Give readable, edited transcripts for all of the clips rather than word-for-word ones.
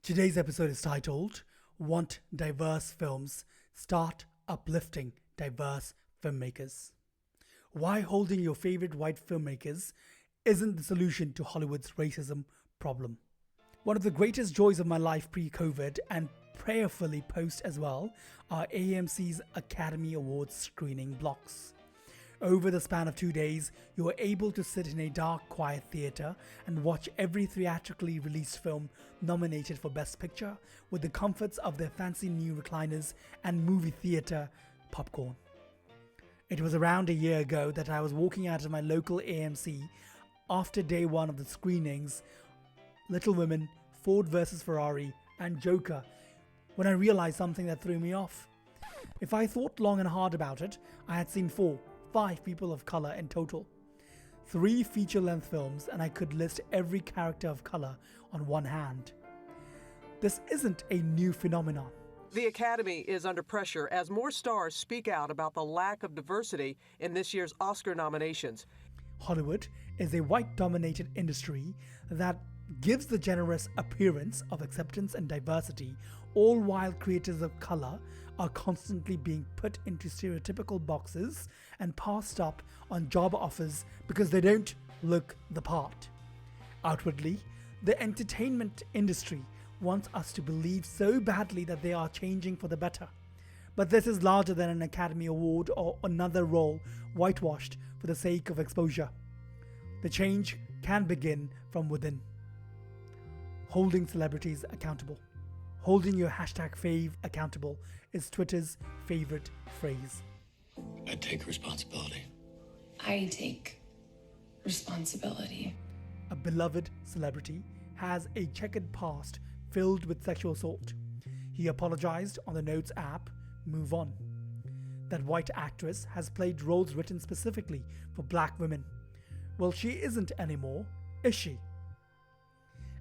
Today's episode is titled, Want Diverse Films? Start Uplifting Diverse Filmmakers. Why holding your favorite white filmmakers isn't the solution to Hollywood's racism problem. One of the greatest joys of my life pre-COVID and prayerfully post as well are AMC's Academy Awards screening blocks. Over the span of 2 days, you are able to sit in a dark, quiet theatre and watch every theatrically released film nominated for Best Picture with the comforts of their fancy new recliners and movie theatre popcorn. It was around a year ago that I was walking out of my local AMC after day one of the screenings, Little Women, Ford vs. Ferrari, and Joker, when I realized something that threw me off. If I thought long and hard about it, I had seen 5 people of color in total. 3 feature-length films, and I could list every character of color on one hand. This isn't a new phenomenon. The Academy is under pressure as more stars speak out about the lack of diversity in this year's Oscar nominations. Hollywood is a white-dominated industry that gives the generous appearance of acceptance and diversity, all while creators of color are constantly being put into stereotypical boxes and passed up on job offers because they don't look the part. Outwardly, the entertainment industry wants us to believe so badly that they are changing for the better. But this is larger than an Academy Award or another role whitewashed for the sake of exposure. The change can begin from within. Holding celebrities accountable. Holding your #fave accountable is Twitter's favorite phrase. I take responsibility. I take responsibility. A beloved celebrity has a checkered past filled with sexual assault. He apologized on the Notes app, move on. That white actress has played roles written specifically for black women. Well, she isn't anymore, is she?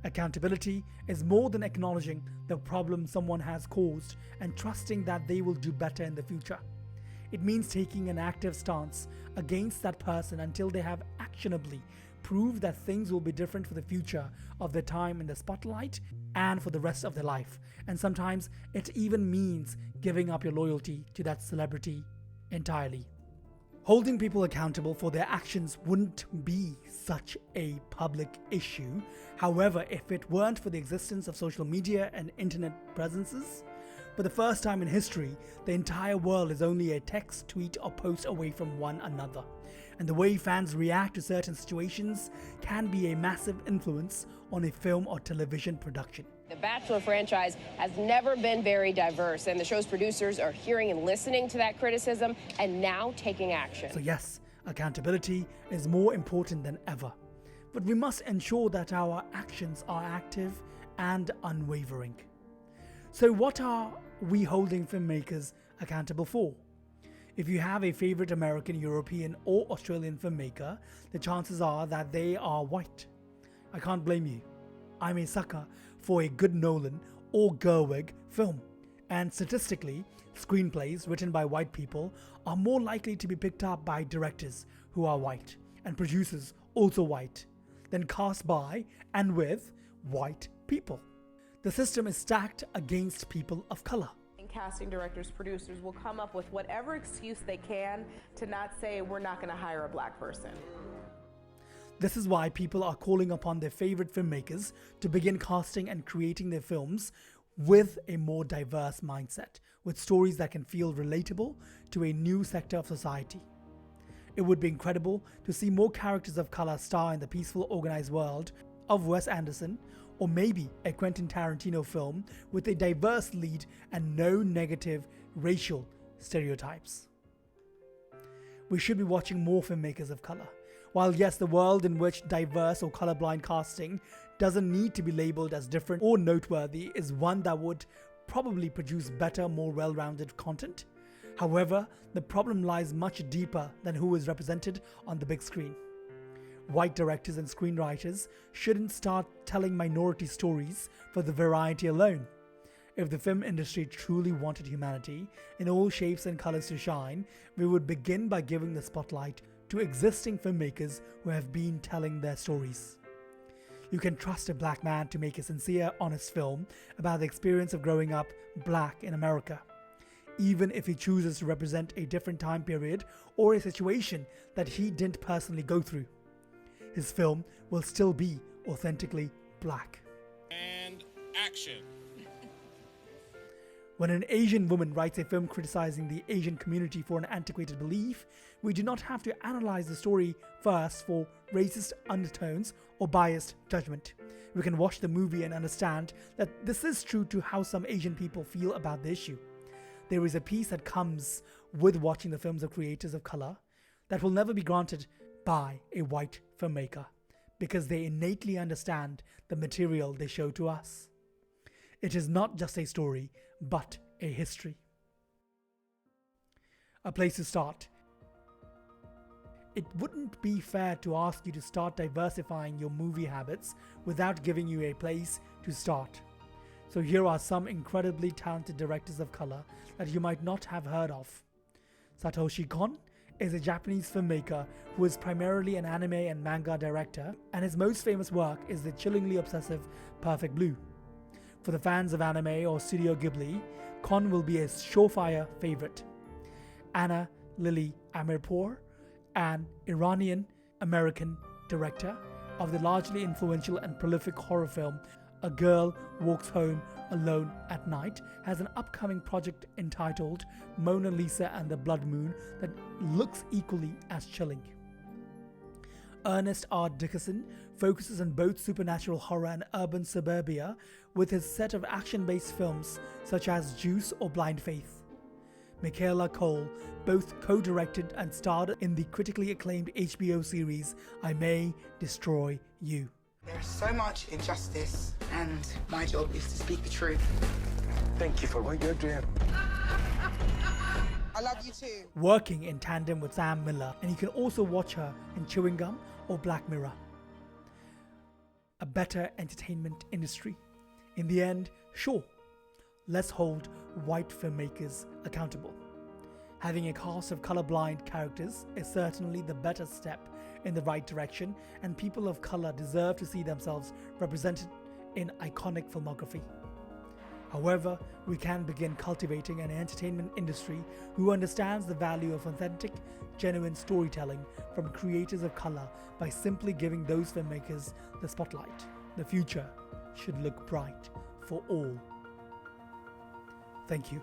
Accountability is more than acknowledging the problem someone has caused and trusting that they will do better in the future. It means taking an active stance against that person until they have actionably proved that things will be different for the future of their time in the spotlight and for the rest of their life. And sometimes it even means giving up your loyalty to that celebrity entirely. Holding people accountable for their actions wouldn't be such a public issue. However, if it weren't for the existence of social media and internet presences, for the first time in history, the entire world is only a text, tweet, or post away from one another. And the way fans react to certain situations can be a massive influence on a film or television production. The Bachelor franchise has never been very diverse, and the show's producers are hearing and listening to that criticism and now taking action. So yes, accountability is more important than ever. But we must ensure that our actions are active and unwavering. So what are we holding filmmakers accountable for? If you have a favorite American, European, or Australian filmmaker, the chances are that they are white. I can't blame you. I'm a sucker for a good Nolan or Gerwig film, and statistically, screenplays written by white people are more likely to be picked up by directors who are white and producers also white than cast by and with white people. The system is stacked against people of color. Casting directors, producers will come up with whatever excuse they can to not say we're not going to hire a black person. This is why people are calling upon their favorite filmmakers to begin casting and creating their films with a more diverse mindset, with stories that can feel relatable to a new sector of society. It would be incredible to see more characters of color star in the peaceful, organized world of Wes Anderson, or maybe a Quentin Tarantino film with a diverse lead and no negative racial stereotypes. We should be watching more filmmakers of color. While yes, the world in which diverse or colorblind casting doesn't need to be labeled as different or noteworthy is one that would probably produce better, more well-rounded content. However, the problem lies much deeper than who is represented on the big screen. White directors and screenwriters shouldn't start telling minority stories for the variety alone. If the film industry truly wanted humanity in all shapes and colors to shine, we would begin by giving the spotlight to existing filmmakers who have been telling their stories. You can trust a black man to make a sincere, honest film about the experience of growing up black in America, even if he chooses to represent a different time period or a situation that he didn't personally go through. His film will still be authentically black. And action. When an Asian woman writes a film criticizing the Asian community for an antiquated belief, we do not have to analyze the story first for racist undertones or biased judgment. We can watch the movie and understand that this is true to how some Asian people feel about the issue. There is a peace that comes with watching the films of creators of color that will never be granted by a white filmmaker, because they innately understand the material they show to us. It is not just a story, but a history. A place to start. It wouldn't be fair to ask you to start diversifying your movie habits without giving you a place to start. So here are some incredibly talented directors of color that you might not have heard of. Satoshi Kon is a Japanese filmmaker who is primarily an anime and manga director, and his most famous work is the chillingly obsessive Perfect Blue. For the fans of anime or Studio Ghibli, Kon will be a surefire favorite. Anna Lily Amirpour, an Iranian-American director of the largely influential and prolific horror film A Girl Walks Home Alone at Night, has an upcoming project entitled Mona Lisa and the Blood Moon that looks equally as chilling. Ernest R. Dickerson focuses on both supernatural horror and urban suburbia with his set of action-based films such as Juice or Blind Faith. Michaela Cole both co-directed and starred in the critically acclaimed HBO series I May Destroy You. There's so much injustice, and my job is to speak the truth. Thank you for what you're doing. I love you too. Working in tandem with Sam Miller, and you can also watch her in Chewing Gum or Black Mirror. A better entertainment industry. In the end, sure, let's hold white filmmakers accountable. Having a cast of colorblind characters is certainly the better step in the right direction, and people of color deserve to see themselves represented in iconic filmography. However, we can begin cultivating an entertainment industry who understands the value of authentic, genuine storytelling from creators of color by simply giving those filmmakers the spotlight. The future should look bright for all. Thank you.